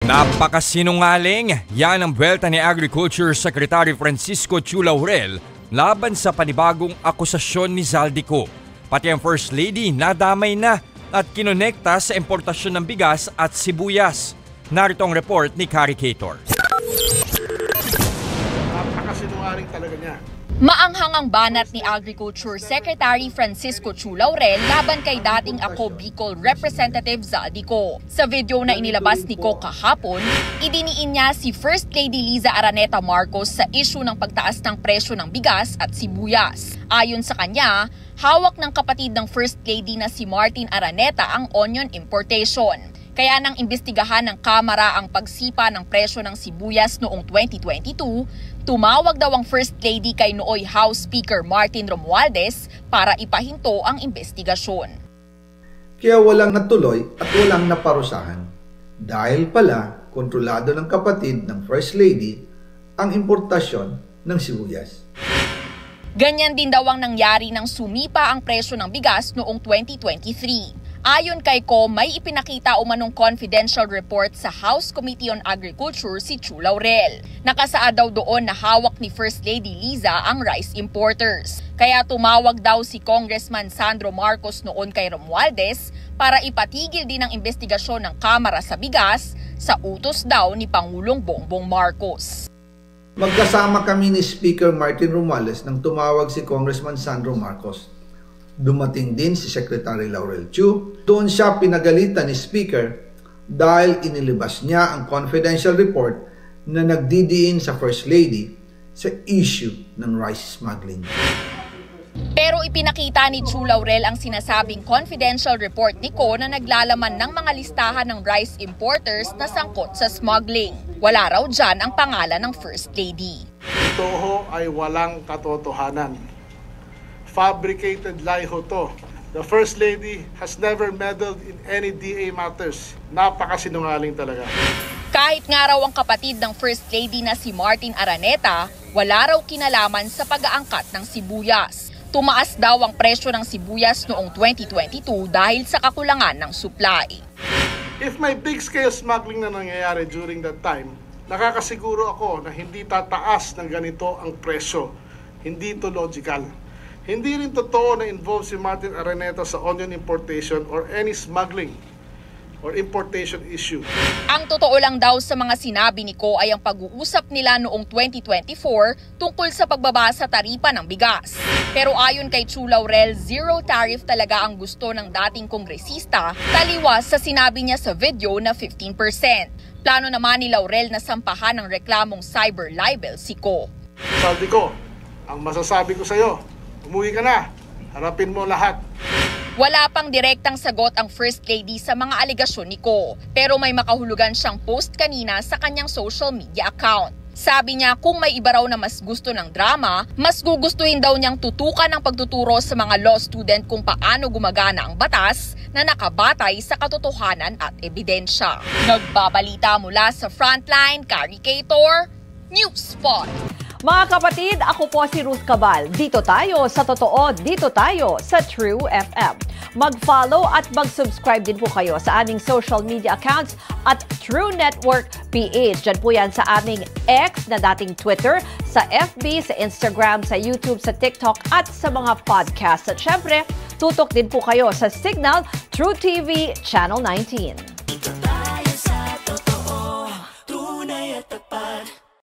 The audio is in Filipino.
Napakasinungaling, yan ang buwelta ni Agriculture Secretary Francisco Chu Laurel laban sa panibagong akusasyon ni Zaldico. Pati ang First Lady nadamay na at kinonekta sa importasyon ng bigas at sibuyas. Narito ang report ni Kari Cator. Napakasinungaling talaga niya. Maanghang ang banat ni Agriculture Secretary Francisco Chu Laurel laban kay dating Ako Bicol Representative Zaldico. Sa video na inilabas ni Ko kahapon, idiniin niya si First Lady Liza Araneta Marcos sa issue ng pagtaas ng presyo ng bigas at sibuyas. Ayon sa kanya, hawak ng kapatid ng First Lady na si Martin Araneta ang onion importation. Kaya nang imbestigahan ng Kamara ang pagsipa ng presyo ng sibuyas noong 2022, tumawag daw ang First Lady kay nooy House Speaker Martin Romualdez para ipahinto ang investigasyon. Kaya walang natuloy at walang naparusahan. Dahil pala, kontrolado ng kapatid ng First Lady ang importasyon ng sibuyas. Ganyan din daw ang nangyari nang sumipa ang presyo ng bigas noong 2023. Ayon kay Ko, may ipinakita umanong confidential report sa House Committee on Agriculture si Chu Laurel. Nakasaad daw doon na hawak ni First Lady Liza ang rice importers. Kaya tumawag daw si Congressman Sandro Marcos noon kay Romualdez para ipatigil din ang investigasyon ng Kamara sa bigas sa utos daw ni Pangulong Bongbong Marcos. Magkasama kami ni Speaker Martin Romualdez nang tumawag si Congressman Sandro Marcos. Dumating din si Secretary Laurel Chu. Doon siya pinagalitan ni Speaker dahil inilabas niya ang confidential report na nagdidiin sa First Lady sa issue ng rice smuggling. Pero ipinakita ni Chu Laurel ang sinasabing confidential report ni Ko na naglalaman ng mga listahan ng rice importers na sangkot sa smuggling. Wala raw dyan ang pangalan ng First Lady. Ito ho ay walang katotohanan. Fabricated lie ho to. The First Lady has never meddled in any DA matters. Napakasinungaling talaga. Kahit nga raw ang kapatid ng First Lady na si Martin Araneta, wala raw kinalaman sa pag-aangkat ng sibuyas. Tumaas daw ang presyo ng sibuyas noong 2022 dahil sa kakulangan ng supply. If may big-scale smuggling na nangyayari during that time, nakakasiguro ako na hindi tataas ng ganito ang presyo. Hindi ito logical. Hindi rin totoo na involved si Martin Araneta sa onion importation or any smuggling or importation issue. Ang totoo lang daw sa mga sinabi ni Ko ay ang pag-uusap nila noong 2024 tungkol sa pagbaba sa taripa ng bigas. Pero ayon kay Chu Laurel, zero tariff talaga ang gusto ng dating kongresista, taliwas sa sinabi niya sa video na 15%. Plano naman ni Laurel na sampahan ng reklamong cyber libel si Ko. Zaldico, ang masasabi ko sa iyo, umuwi ka na. Harapin mo lahat. Wala pang direktang sagot ang First Lady sa mga alegasyon ni Ko. Pero may makahulugan siyang post kanina sa kanyang social media account. Sabi niya kung may iba raw na mas gusto ng drama, mas gugustuhin daw niyang tutukan ng pagtuturo sa mga law student kung paano gumagana ang batas na nakabatay sa katotohanan at ebidensya. Nagbabalita mula sa Frontline, Kari Cator, News Spot. Mga kapatid, ako po si Ruth Cabal. Dito tayo sa totoo, dito tayo sa True FM. Mag-follow at mag-subscribe din po kayo sa aming social media accounts at True Network PH. Diyan po yan sa aming X na dating Twitter, sa FB, sa Instagram, sa YouTube, sa TikTok at sa mga podcasts. At syempre, tutok din po kayo sa Signal True TV Channel 19.